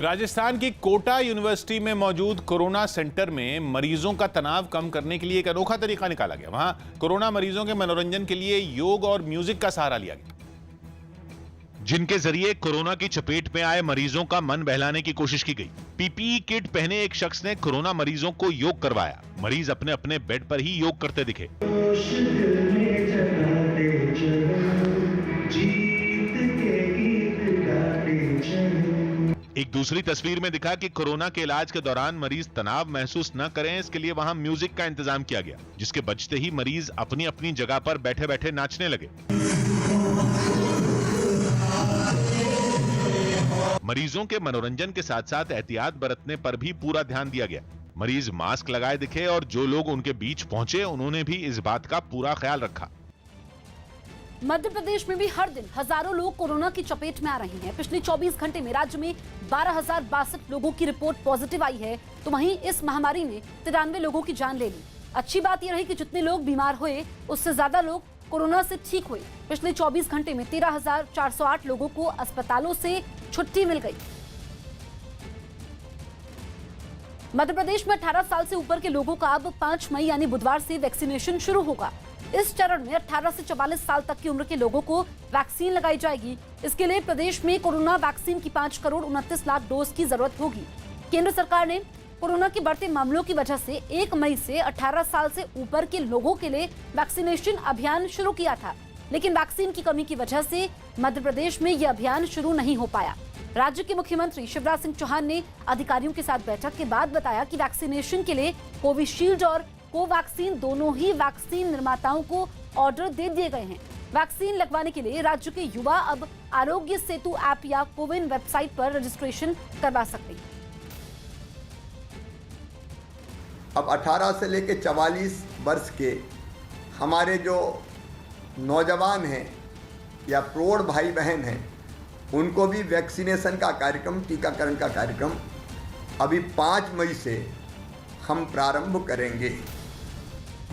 राजस्थान की कोटा यूनिवर्सिटी में मौजूद कोरोना सेंटर में मरीजों का तनाव कम करने के लिए एक अनोखा तरीका निकाला गया। वहां कोरोना मरीजों के मनोरंजन के लिए योग और म्यूजिक का सहारा लिया गया, जिनके जरिए कोरोना की चपेट में आए मरीजों का मन बहलाने की कोशिश की गई। पीपीई किट पहने एक शख्स ने कोरोना मरीजों को योग करवाया। मरीज अपने अपने बेड पर ही योग करते दिखे। एक दूसरी तस्वीर में दिखा कि कोरोना के इलाज के दौरान मरीज तनाव महसूस न करें, इसके लिए वहां म्यूजिक का इंतजाम किया गया, जिसके बजते ही मरीज अपनी अपनी जगह पर बैठे बैठे नाचने लगे। मरीजों के मनोरंजन के साथ साथ एहतियात बरतने पर भी पूरा ध्यान दिया गया। मरीज मास्क लगाए दिखे और जो लोग उनके बीच पहुंचे उन्होंने भी इस बात का पूरा ख्याल रखा। मध्य प्रदेश में भी हर दिन हजारों लोग कोरोना की चपेट में आ रहे हैं। पिछले 24 घंटे में राज्य में 12,062 लोगों की रिपोर्ट पॉजिटिव आई है, तो वहीं इस महामारी ने 93 लोगों की जान ले ली। अच्छी बात यह रही कि जितने लोग बीमार हुए उससे ज्यादा लोग कोरोना से ठीक हुए। पिछले 24 घंटे में 13,408 लोगों को अस्पतालों से छुट्टी मिल गई। मध्य प्रदेश में 18 साल से ऊपर के लोगों का अब 5 मई यानी बुधवार से वैक्सीनेशन शुरू होगा। इस चरण में 18 से 44 साल तक की उम्र के लोगों को वैक्सीन लगाई जाएगी। इसके लिए प्रदेश में कोरोना वैक्सीन की 5 करोड़ 29 लाख डोज की जरूरत होगी। केंद्र सरकार ने कोरोना के बढ़ते मामलों की वजह से 1 मई से 18 साल से ऊपर के लोगों के लिए वैक्सीनेशन अभियान शुरू किया था, लेकिन वैक्सीन की कमी की वजह से मध्य प्रदेश में यह अभियान शुरू नहीं हो पाया। राज्य के मुख्यमंत्री शिवराज सिंह चौहान ने अधिकारियों के साथ बैठक के बाद बताया कि वैक्सीनेशन के लिए कोविशील्ड और कोवैक्सीन दोनों ही वैक्सीन निर्माताओं को ऑर्डर दे दिए गए हैं। वैक्सीन लगवाने के लिए राज्य के युवा अब आरोग्य सेतु ऐप या कोविन वेबसाइट पर रजिस्ट्रेशन करवा सकते हैं। अब 18 से लेकर 44 वर्ष के हमारे जो नौजवान हैं या प्रौढ़ भाई बहन हैं, उनको भी वैक्सीनेशन का कार्यक्रम, टीकाकरण का कार्यक्रम अभी 5 मई से हम प्रारंभ करेंगे।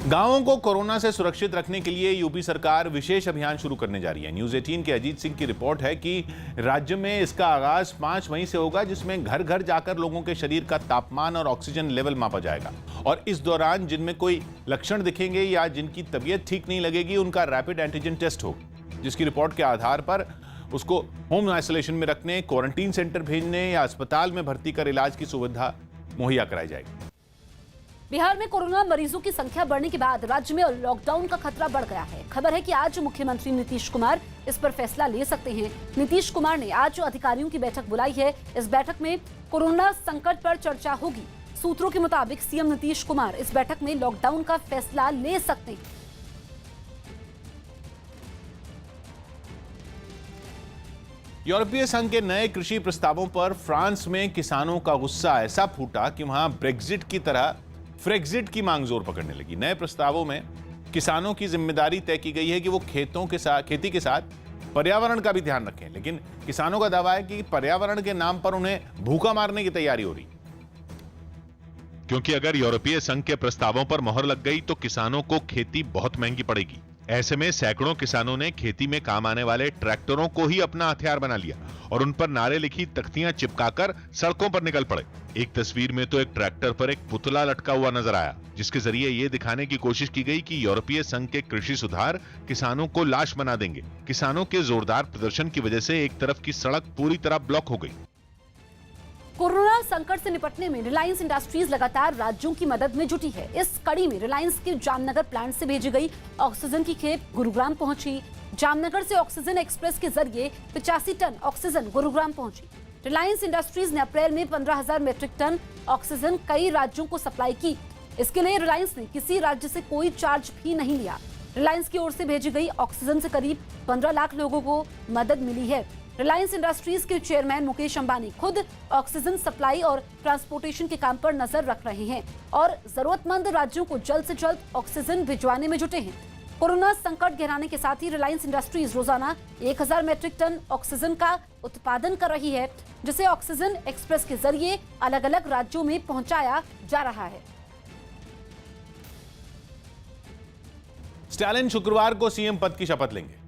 गांवों को कोरोना से सुरक्षित रखने के लिए यूपी सरकार विशेष अभियान शुरू करने जा रही है। न्यूज़ 18 के अजीत सिंह की रिपोर्ट है कि राज्य में इसका आगाज 5 मई से होगा, जिसमें घर घर जाकर लोगों के शरीर का तापमान और ऑक्सीजन लेवल मापा जाएगा और इस दौरान जिनमें कोई लक्षण दिखेंगे या जिनकी तबीयत ठीक नहीं लगेगी उनका रैपिड एंटीजन टेस्ट होगा, जिसकी रिपोर्ट के आधार पर उसको होम आइसोलेशन में रखने, क्वारंटीन सेंटर भेजने या अस्पताल में भर्ती कर इलाज की सुविधा मुहैया कराई जाएगी। बिहार में कोरोना मरीजों की संख्या बढ़ने के बाद राज्य में लॉकडाउन का खतरा बढ़ गया है। खबर है कि आज मुख्यमंत्री नीतीश कुमार इस पर फैसला ले सकते हैं। नीतीश कुमार ने आज अधिकारियों की बैठक बुलाई है। इस बैठक में कोरोना संकट पर चर्चा होगी। सूत्रों के मुताबिक सीएम नीतीश कुमार इस बैठक में लॉकडाउन का फैसला ले सकते हैं। यूरोपीय संघ के नए कृषि प्रस्तावों पर फ्रांस में किसानों का गुस्सा ऐसा फूटा कि वहां ब्रेक्जिट की तरह फ्रेक्जिट की मांग जोर पकड़ने लगी। नए प्रस्तावों में किसानों की जिम्मेदारी तय की गई है कि वो खेती के साथ पर्यावरण का भी ध्यान रखें, लेकिन किसानों का दावा है कि पर्यावरण के नाम पर उन्हें भूखा मारने की तैयारी हो रही, क्योंकि अगर यूरोपीय संघ के प्रस्तावों पर मोहर लग गई तो किसानों को खेती बहुत महंगी पड़ेगी। ऐसे में सैकड़ों किसानों ने खेती में काम आने वाले ट्रैक्टरों को ही अपना हथियार बना लिया और उन पर नारे लिखी तख्तियां चिपकाकर सड़कों पर निकल पड़े। एक तस्वीर में तो एक ट्रैक्टर पर एक पुतला लटका हुआ नजर आया, जिसके जरिए ये दिखाने की कोशिश की गई कि यूरोपीय संघ के कृषि सुधार किसानों को लाश बना देंगे। किसानों के जोरदार प्रदर्शन की वजह से एक तरफ की सड़क पूरी तरह ब्लॉक हो गई। कोरोना संकट से निपटने में रिलायंस इंडस्ट्रीज लगातार राज्यों की मदद में जुटी है। इस कड़ी में रिलायंस के जामनगर प्लांट से भेजी गई ऑक्सीजन की खेप गुरुग्राम पहुंची। जामनगर से ऑक्सीजन एक्सप्रेस के जरिए 85 टन ऑक्सीजन गुरुग्राम पहुंची। रिलायंस इंडस्ट्रीज ने अप्रैल में 15,000 मीट्रिक टन ऑक्सीजन कई राज्यों को सप्लाई की। इसके लिए रिलायंस ने किसी राज्य से कोई चार्ज भी नहीं लिया। रिलायंस की ओर से भेजी गई ऑक्सीजन से करीब 15 लाख लोगों को मदद मिली है। रिलायंस इंडस्ट्रीज के चेयरमैन मुकेश अंबानी खुद ऑक्सीजन सप्लाई और ट्रांसपोर्टेशन के काम पर नजर रख रहे हैं और जरूरतमंद राज्यों को जल्द से जल्द ऑक्सीजन भिजवाने में जुटे हैं। कोरोना संकट गहराने के साथ ही रिलायंस इंडस्ट्रीज रोजाना 1000 मीट्रिक टन ऑक्सीजन का उत्पादन कर रही है, जिसे ऑक्सीजन एक्सप्रेस के जरिए अलग अलग राज्यों में पहुंचाया जा रहा है। स्टालिन शुक्रवार को सीएम पद की शपथ लेंगे।